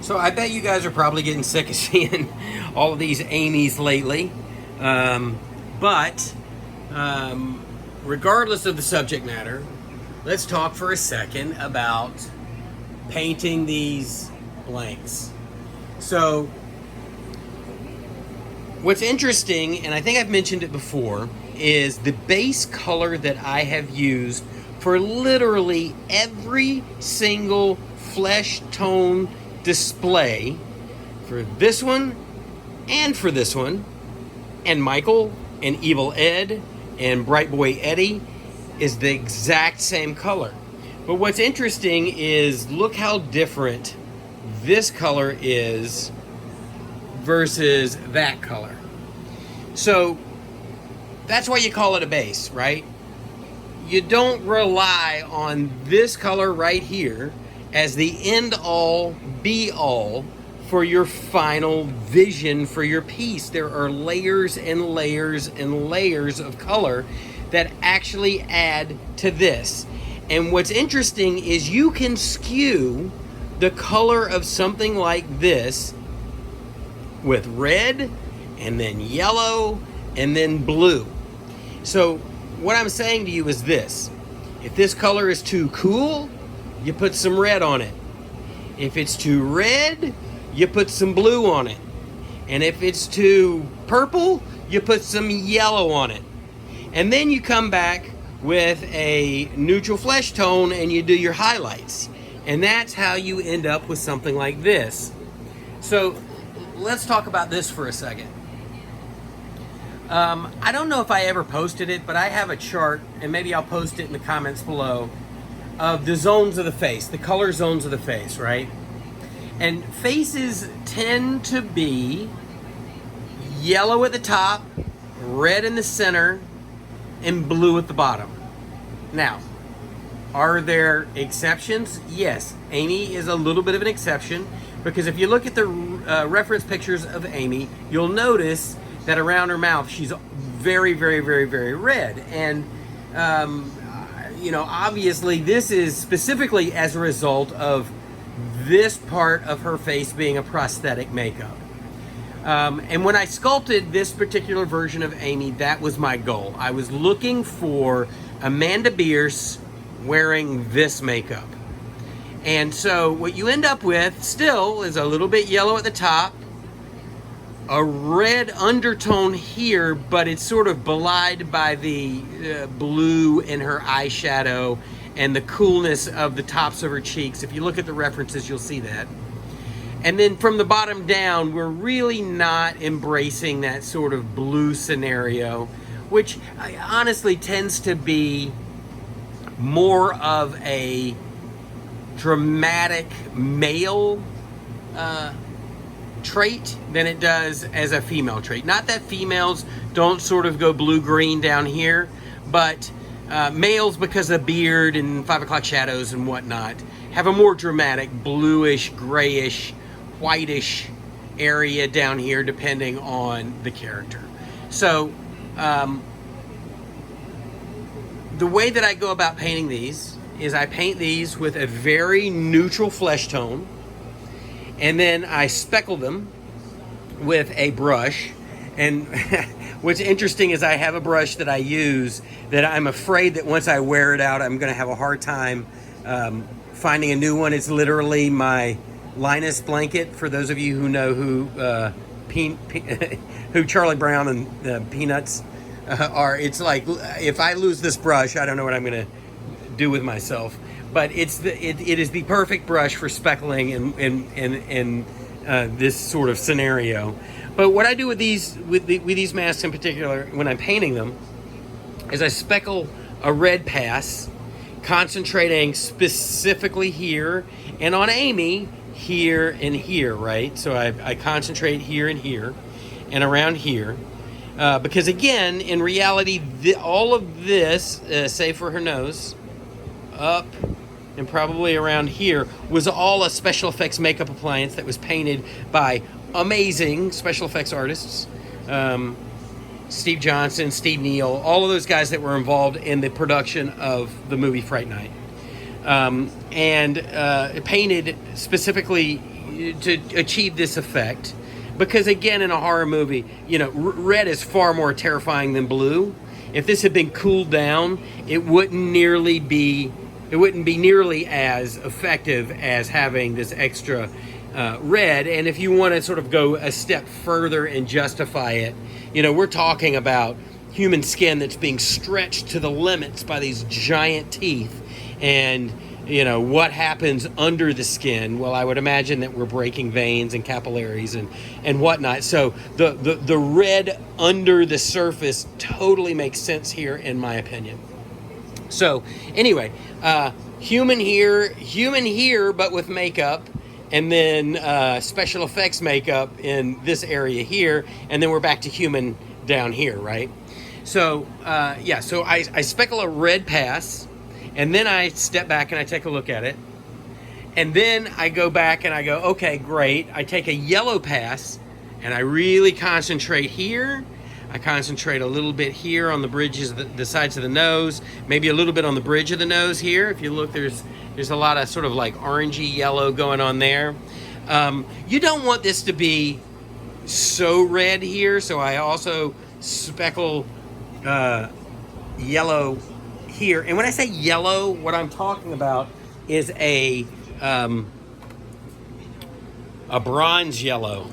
So I bet you guys are probably getting sick of seeing all of these Amy's lately. But regardless of the subject matter, let's talk for a second about painting these blanks. So what's interesting, and I think I've mentioned it before, is the base color that I have used for literally every single flesh tone display for this one and for this one and Michael and Evil Ed and Bright Boy Eddie is the exact same color. But what's interesting is look how different this color is versus that color. So that's why you call it a base, right? You don't rely on this color right here as the end all be all for your final vision for your piece. There are layers and layers and layers of color that actually add to this. And what's interesting is you can skew the color of something like this with red and then yellow and then blue. So what I'm saying to you is this: if this color is too cool, you put some red on it. If it's too red, you put some blue on it. And if it's too purple, you put some yellow on it. And then you come back with a neutral flesh tone and you do your highlights. And that's how you end up with something like this. So let's talk about this for a second. I don't know if I ever posted it, but I have a chart, and maybe I'll post it in the comments below, of the zones of the face, the color zones of the face, right? And faces tend to be yellow at the top, red in the center, and blue at the bottom. Now, are there exceptions? Yes, Amy is a little bit of an exception, because if you look at the reference pictures of Amy, you'll notice that around her mouth she's very, very, very, very red. And you know, obviously this is specifically as a result of this part of her face being a prosthetic makeup. And when I sculpted this particular version of Amy, that was my goal. I was looking for Amanda Bierce wearing this makeup. And so what you end up with still is a little bit yellow at the top, a red undertone here, but it's sort of belied by the blue in her eyeshadow and the coolness of the tops of her cheeks. If you look at the references, you'll see that. And then from the bottom down, we're really not embracing that sort of blue scenario, which honestly tends to be more of a dramatic male trait than it does as a female trait. Not that females don't sort of go blue-green down here, but males, because of beard and 5 o'clock shadows and whatnot, have a more dramatic bluish, grayish, whitish area down here depending on the character. So the way that I go about painting these is I paint these with a very neutral flesh tone, and then I speckle them with a brush. And what's interesting is I have a brush that I use that I'm afraid that once I wear it out, I'm going to have a hard time finding a new one. It's literally my Linus blanket, for those of you who know who Charlie Brown and Peanuts are. It's like, if I lose this brush, I don't know what I'm going to do with myself. But it is the perfect brush for speckling in this sort of scenario. But what I do with these masks in particular, when I'm painting them, is I speckle a red pass, concentrating specifically here, and on Amy, here and here, right? So I concentrate here and here, and around here. Because again, in reality, all of this, save for her nose, up and probably around here, was all a special effects makeup appliance that was painted by amazing special effects artists. Steve Johnson, Steve Neal, all of those guys that were involved in the production of the movie Fright Night. and painted specifically to achieve this effect. Because again, in a horror movie, you know, red is far more terrifying than blue. If this had been cooled down, it wouldn't be nearly as effective as having this extra red. And if you want to sort of go a step further and justify it, you know, we're talking about human skin that's being stretched to the limits by these giant teeth. And you know, what happens under the skin? Well, I would imagine that we're breaking veins and capillaries and whatnot. So the red under the surface totally makes sense here, in my opinion. So anyway, human here, but with makeup, and then special effects makeup in this area here, and then we're back to human down here, right? So yeah, so I speckle a red pass. And then I step back and I take a look at it. And then I go back and I go, okay, great. I take a yellow pass and I really concentrate here. I concentrate a little bit here on the bridges, the sides of the nose, maybe a little bit on the bridge of the nose here. If you look, there's a lot of sort of like orangey yellow going on there. You don't want this to be so red here, so I also speckle yellow here. And when I say yellow, what I'm talking about is a bronze yellow,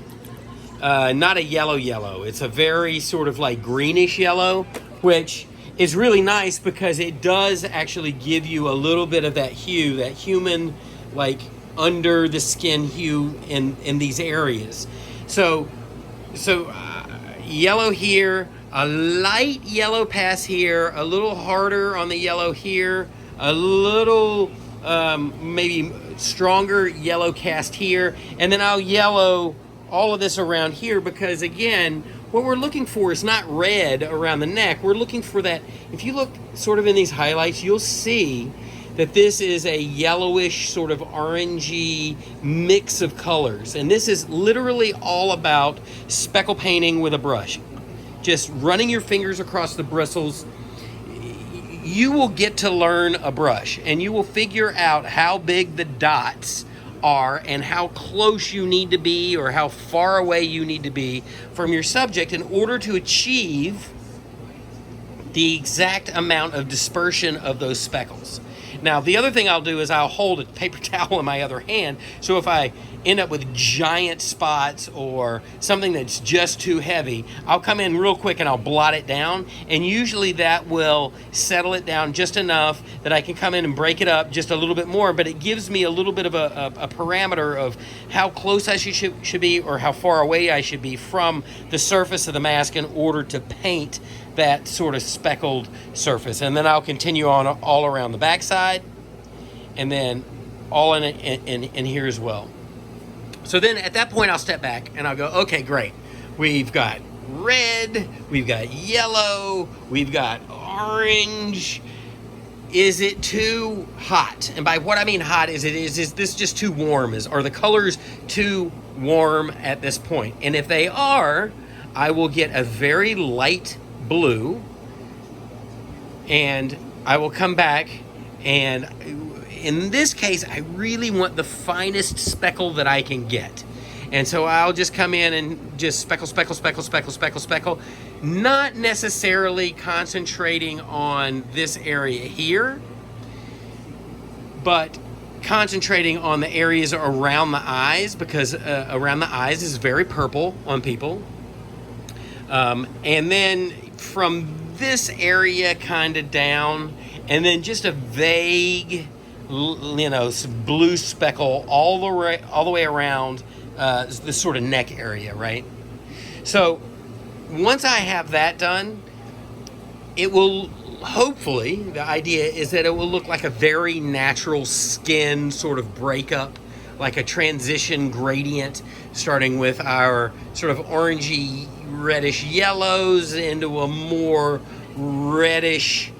not a yellow. It's a very sort of like greenish yellow, which is really nice because it does actually give you a little bit of that hue, that human, like under the skin hue in these areas. So yellow here, a light yellow pass here, a little harder on the yellow here, a little maybe stronger yellow cast here, and then I'll yellow all of this around here because, again, what we're looking for is not red around the neck. We're looking for that. If you look sort of in these highlights, you'll see that this is a yellowish sort of orangey mix of colors, and this is literally all about speckle painting with a brush. Just running your fingers across the bristles. You will get to learn a brush and you will figure out how big the dots are and how close you need to be or how far away you need to be from your subject in order to achieve the exact amount of dispersion of those speckles. Now, the other thing I'll do is I'll hold a paper towel in my other hand, so if I end up with giant spots or something that's just too heavy, I'll come in real quick and I'll blot it down, and usually that will settle it down just enough that I can come in and break it up just a little bit more, but it gives me a little bit of a parameter of how close I should be or how far away I should be from the surface of the mask in order to paint that sort of speckled surface. And then I'll continue on all around the backside and then all in here as well. So then at that point I'll step back and I'll go, okay, great. We've got red, we've got yellow, we've got orange. Is it too hot? And by what I mean hot is this just too warm? Are the colors too warm at this point? And if they are, I will get a very light blue and I will come back, and in this case I really want the finest speckle that I can get, and so I'll just come in and just speckle, not necessarily concentrating on this area here, but concentrating on the areas around the eyes, because around the eyes is very purple on people. And then from this area kind of down, and then just a vague, blue speckle all the way around this sort of neck area, right? So once I have that done, it will hopefully, the idea is that it will look like a very natural skin sort of breakup, like a transition gradient, starting with our sort of orangey reddish yellows into a more reddish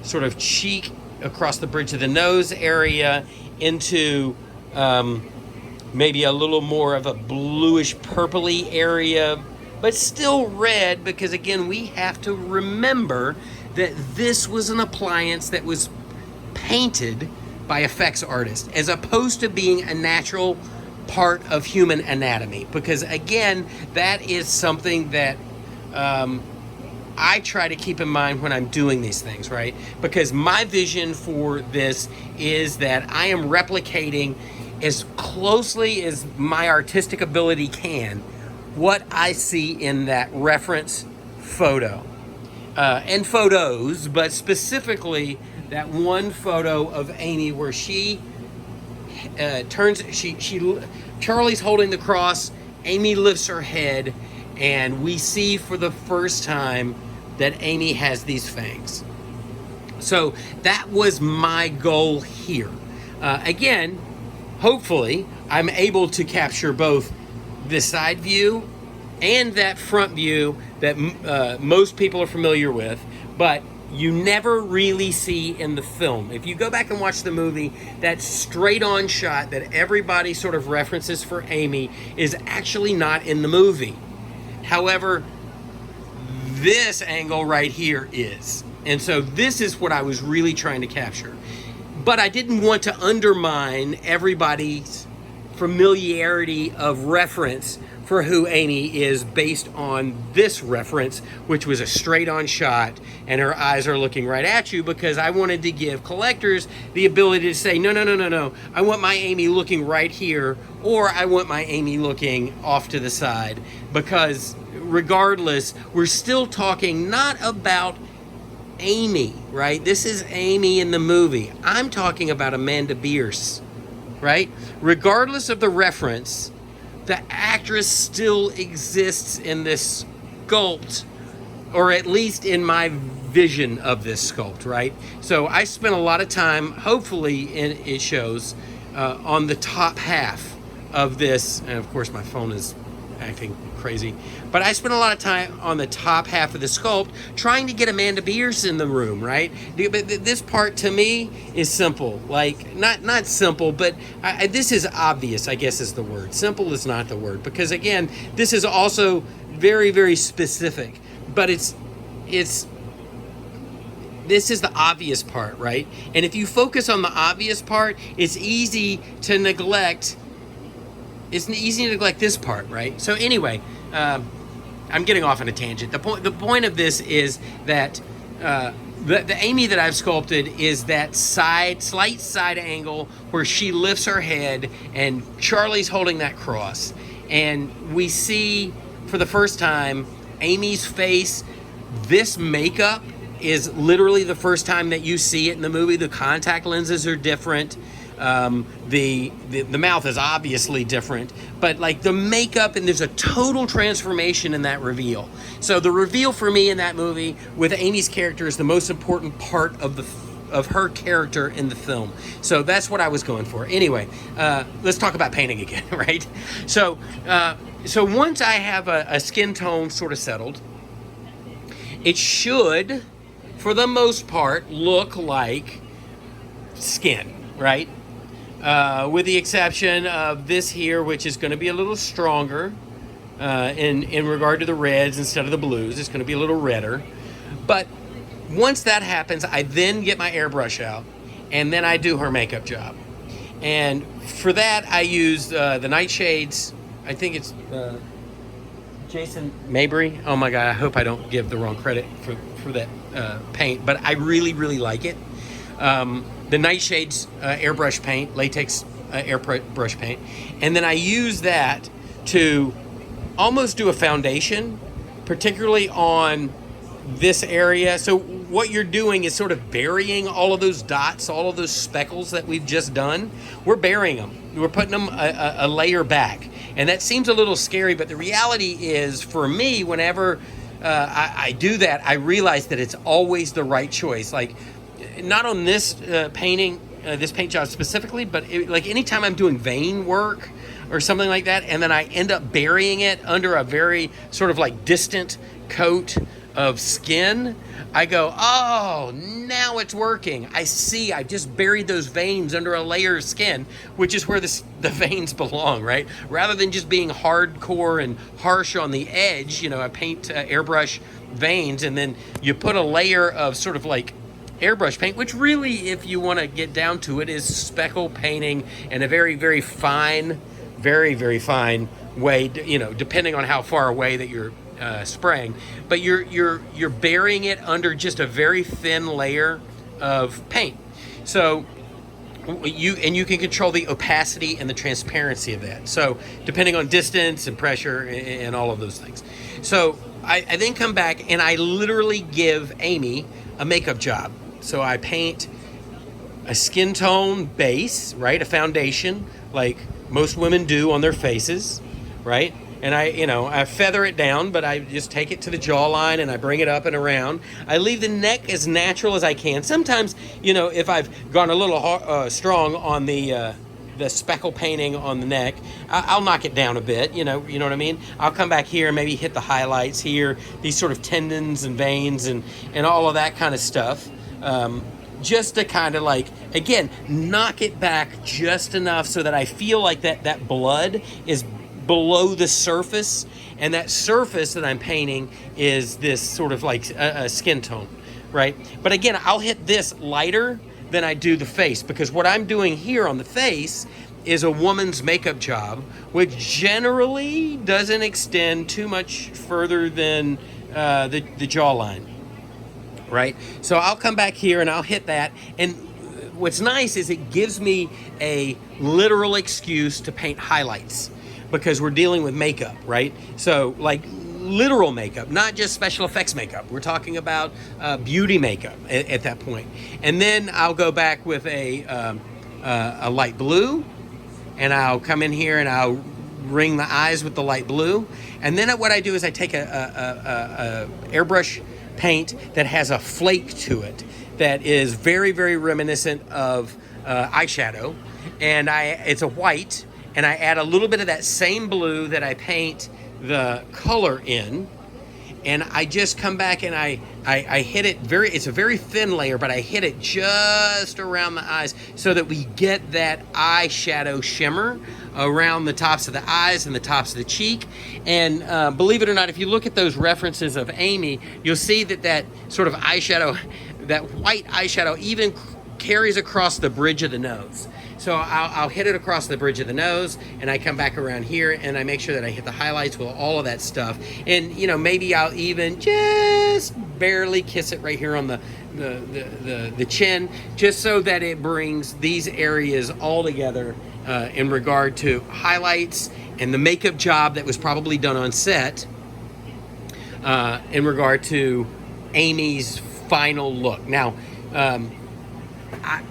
sort of cheek across the bridge of the nose area into maybe a little more of a bluish purpley area, but still red, because again we have to remember that this was an appliance that was painted by effects artists as opposed to being a natural part of human anatomy. Because again, that is something that I try to keep in mind when I'm doing these things, right? Because my vision for this is that I am replicating as closely as my artistic ability can what I see in that reference photo. And photos, but specifically that one photo of Amy where she Charlie's holding the cross, Amy lifts her head, and we see for the first time that Amy has these fangs. So that was my goal here. Again, hopefully I'm able to capture both the side view and that front view that most people are familiar with, but you never really see in the film. If you go back and watch the movie, that straight on shot that everybody sort of references for Amy is actually not in the movie. However, this angle right here is. And so this is what I was really trying to capture. But I didn't want to undermine everybody's familiarity of reference for who Amy is based on this reference, which was a straight-on shot, and her eyes are looking right at you, because I wanted to give collectors the ability to say, no, I want my Amy looking right here, or I want my Amy looking off to the side, because regardless, we're still talking not about Amy, right? This is Amy in the movie. I'm talking about Amanda Bierce, right? Regardless of the reference, the actress still exists in this sculpt, or at least in my vision of this sculpt, right? So I spent a lot of time, hopefully it shows, on the top half of this, and of course my phone is acting crazy, but I spent a lot of time on the top half of the sculpt trying to get Amanda Bierce in the room, right? But this part to me is simple, like not simple, but this is obvious, I guess is the word. Simple is not the word, because again, this is also very, very specific, but this is the obvious part, right? And if you focus on the obvious part, it's easy to neglect this part, right? So anyway, I'm getting off on a tangent. The point of this is that the Amy that I've sculpted is that slight side angle where she lifts her head and Charlie's holding that cross. And we see for the first time Amy's face. This makeup is literally the first time that you see it in the movie. The contact lenses are different. The mouth is obviously different, but like the makeup, and there's a total transformation in that reveal. So the reveal for me in that movie with Amy's character is the most important part of her character in the film. So that's what I was going for. Anyway, let's talk about painting again, right? So once I have a skin tone sort of settled, it should, for the most part, look like skin, right? With the exception of this here, which is going to be a little stronger in regard to the reds instead of the blues. It's going to be a little redder. But once that happens, I then get my airbrush out, and then I do her makeup job. And for that, I use the nightshades. I think it's Jason Mabry. Oh my God, I hope I don't give the wrong credit for that paint, but I really, really like it. The Nightshades airbrush paint, latex airbrush paint. And then I use that to almost do a foundation, particularly on this area. So what you're doing is sort of burying all of those dots, all of those speckles that we've just done. We're burying them. We're putting them a layer back. And that seems a little scary, but the reality is, for me, whenever I do that, I realize that it's always the right choice. Like, not on this painting, this paint job specifically, but like anytime I'm doing vein work or something like that, and then I end up burying it under a very sort of like distant coat of skin, I go, oh, now it's working. I see, I just buried those veins under a layer of skin, which is where the veins belong, right? Rather than just being hardcore and harsh on the edge, I paint airbrush veins, and then you put a layer of sort of like airbrush paint, which really, if you want to get down to it, is speckle painting in a very, very fine, very, very fine way, you know, depending on how far away that you're spraying. But you're burying it under just a very thin layer of paint. So you can control the opacity and the transparency of that. So depending on distance and pressure and all of those things. So I then come back and I literally give Amy a makeup job. So I paint a skin tone base, right? A foundation, like most women do on their faces, right? And I feather it down, but I just take it to the jawline and I bring it up and around. I leave the neck as natural as I can. Sometimes, if I've gone a little strong on the speckle painting on the neck, I'll knock it down a bit, you know what I mean? I'll come back here and maybe hit the highlights here, these sort of tendons and veins and all of that kind of stuff. Just to kind of like, again, knock it back just enough so that I feel like that blood is below the surface, and that surface that I'm painting is this sort of like a skin tone, right? But again, I'll hit this lighter than I do the face, because what I'm doing here on the face is a woman's makeup job, which generally doesn't extend too much further than the jawline, right? So I'll come back here and I'll hit that, and what's nice is it gives me a literal excuse to paint highlights, because we're dealing with makeup, right? So like literal makeup, not just special effects makeup. We're talking about beauty makeup at that point. And then I'll go back with a light blue, and I'll come in here and I'll ring the eyes with the light blue. And then what I do is I take a airbrush paint that has a flake to it that is very, very reminiscent of eyeshadow, and it's a white. And I add a little bit of that same blue that I paint the color in, and I just come back and I hit it it's a very thin layer, but I hit it just around the eyes so that we get that eyeshadow shimmer around the tops of the eyes and the tops of the cheek. And believe it or not, if you look at those references of Amy, you'll see that sort of eyeshadow, that white eyeshadow even carries across the bridge of the nose. So I'll hit it across the bridge of the nose, and I come back around here and I make sure that I hit the highlights with all of that stuff. And maybe I'll even just barely kiss it right here on the chin, just so that it brings these areas all together in regard to highlights and the makeup job that was probably done on set, in regard to Amy's final look. Now,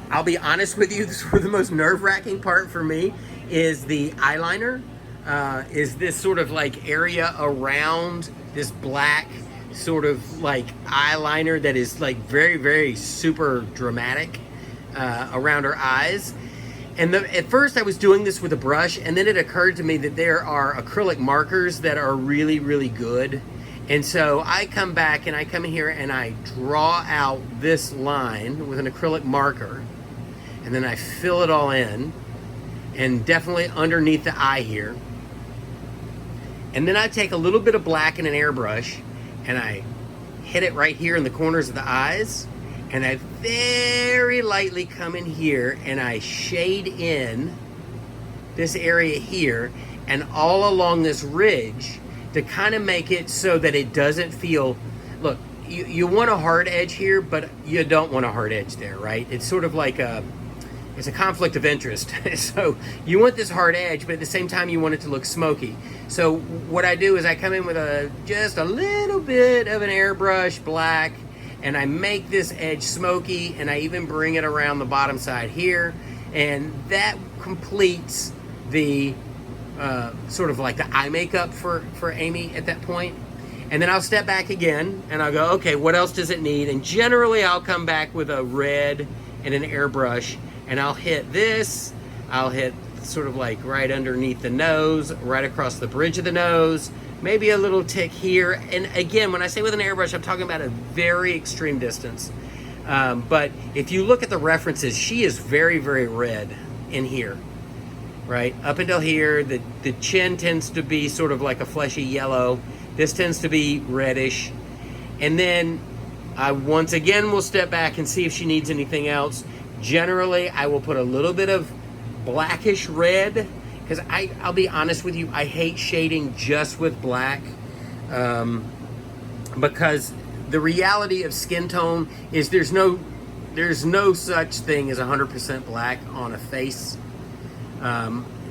I'll be honest with you, the most nerve-wracking part for me is the eyeliner, is this sort of like area around this black sort of like eyeliner that is like very, very super dramatic around her eyes. And at first I was doing this with a brush, and then it occurred to me that there are acrylic markers that are really, really good. And so I come back and I come here and I draw out this line with an acrylic marker, and then I fill it all in, and definitely underneath the eye here. And then I take a little bit of black and an airbrush and I hit it right here in the corners of the eyes, and I very lightly come in here and I shade in this area here and all along this ridge, to kind of make it so that it doesn't feel, look, you want a hard edge here, but you don't want a hard edge there, right? It's sort of like it's a conflict of interest. So you want this hard edge, but at the same time you want it to look smoky. So what I do is I come in with just a little bit of an airbrush black, and I make this edge smoky, and I even bring it around the bottom side here, and that completes the sort of like the eye makeup for Amy at that point. And then I'll step back again and I'll go, okay, what else does it need? And generally I'll come back with a red and an airbrush, and I'll hit this, I'll hit sort of like right underneath the nose, right across the bridge of the nose, maybe a little tick here. And again, when I say with an airbrush, I'm talking about a very extreme distance. But if you look at the references, she is very, very red in here. Right up until here, the chin tends to be sort of like a fleshy yellow. This tends to be reddish, and then I once again will step back and see if she needs anything else. Generally, I will put a little bit of blackish red, because I'll be honest with you, I hate shading just with black, because the reality of skin tone is there's no such thing as 100% black on a face.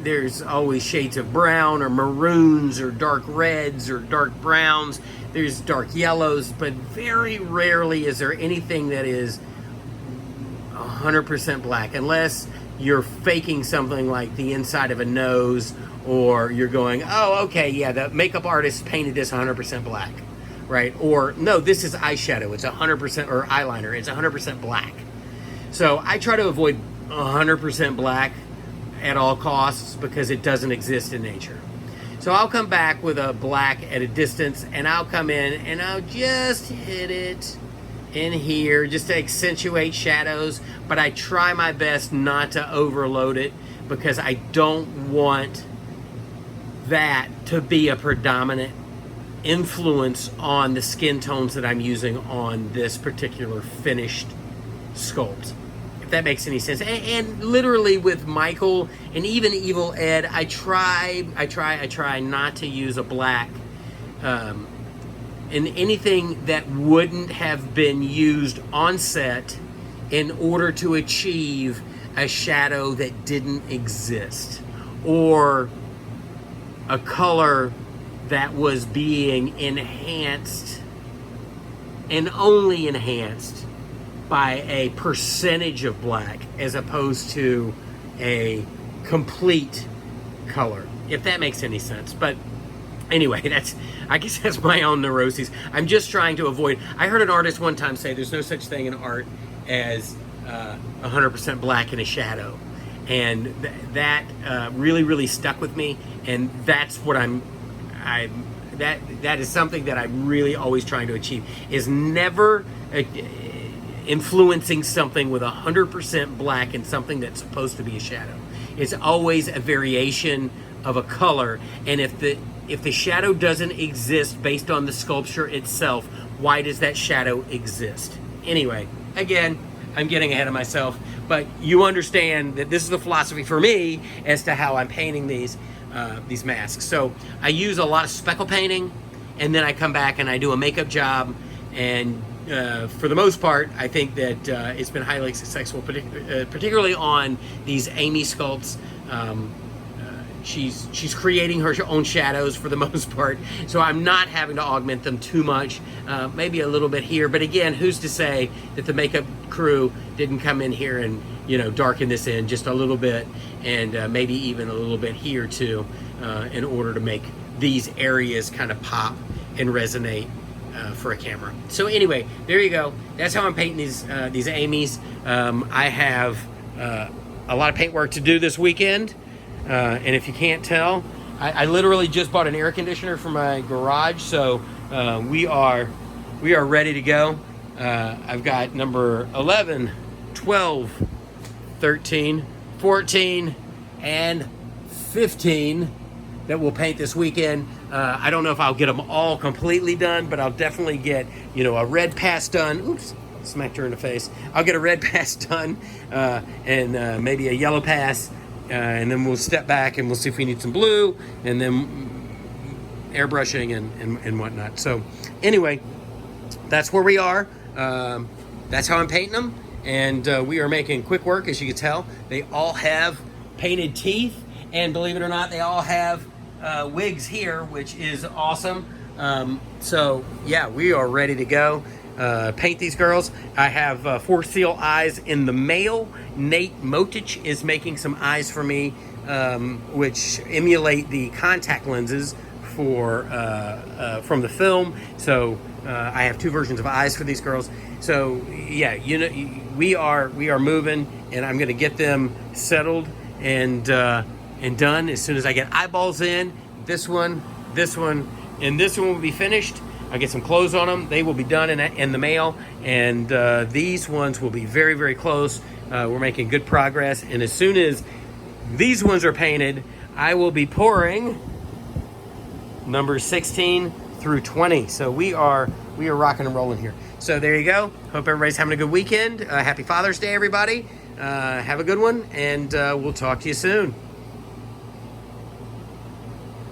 There's always shades of brown or maroons or dark reds or dark browns. There's dark yellows, but very rarely is there anything that is 100% black, unless you're faking something like the inside of a nose, or you're going, oh, okay, yeah, the makeup artist painted this 100% black, right? Or, no, this is eyeshadow, it's 100%, or eyeliner, it's 100% black. So I try to avoid 100% black at all costs, because it doesn't exist in nature. So I'll come back with a black at a distance, and I'll come in and I'll just hit it in here just to accentuate shadows, but I try my best not to overload it, because I don't want that to be a predominant influence on the skin tones that I'm using on this particular finished sculpt, if that makes any sense. And literally with Michael and even Evil Ed, I try not to use a black in anything that wouldn't have been used on set in order to achieve a shadow that didn't exist, or a color that was being enhanced and only enhanced by a percentage of black, as opposed to a complete color, if that makes any sense. But anyway, I guess that's my own neuroses. I'm just trying to avoid. I heard an artist one time say there's no such thing in art as 100% black in a shadow, and that really, really stuck with me. And that's what that is something that I'm really always trying to achieve, is never influencing something with 100% black in something that's supposed to be a shadow. It's always a variation of a color, and if the shadow doesn't exist based on the sculpture itself, why does that shadow exist? Anyway, again, I'm getting ahead of myself, but you understand that this is the philosophy for me as to how I'm painting these masks. So I use a lot of speckle painting, and then I come back and I do a makeup job, and for the most part, I think that it's been highly successful, particularly on these Amy sculpts. She's creating her own shadows for the most part, so I'm not having to augment them too much. Maybe a little bit here, but again, who's to say that the makeup crew didn't come in here and darken this in just a little bit, and maybe even a little bit here too, in order to make these areas kind of pop and resonate for a camera. So anyway, there you go. That's how I'm painting these Amy's. I have a lot of paint work to do this weekend. And if you can't tell, I literally just bought an air conditioner for my garage, so we are ready to go. I've got number 11, 12, 13, 14, and 15 that we'll paint this weekend. I don't know if I'll get them all completely done, but I'll definitely get a red pass done. Oops, smacked her in the face. I'll get a red pass done, and maybe a yellow pass. And then we'll step back and we'll see if we need some blue, and then airbrushing and whatnot. So anyway, that's where we are. That's how I'm painting them, and we are making quick work, as you can tell. They all have painted teeth, and believe it or not, they all have wigs here, which is awesome. So yeah, we are ready to go. Paint these girls. I have 4 seal eyes in the male. Nate Motich is making some eyes for me, which emulate the contact lenses from the film. So I have 2 versions of eyes for these girls. So yeah, we are moving, and I'm going to get them settled and done as soon as I get eyeballs in. This one, and this one will be finished. I'll get some clothes on them. They will be done in the mail, and these ones will be very, very close. We're making good progress, and as soon as these ones are painted, I will be pouring numbers 16 through 20. So we are we are rocking and rolling here. So there you go. Hope everybody's having a good weekend. Happy Father's Day, everybody. Have a good one, and we'll talk to you soon.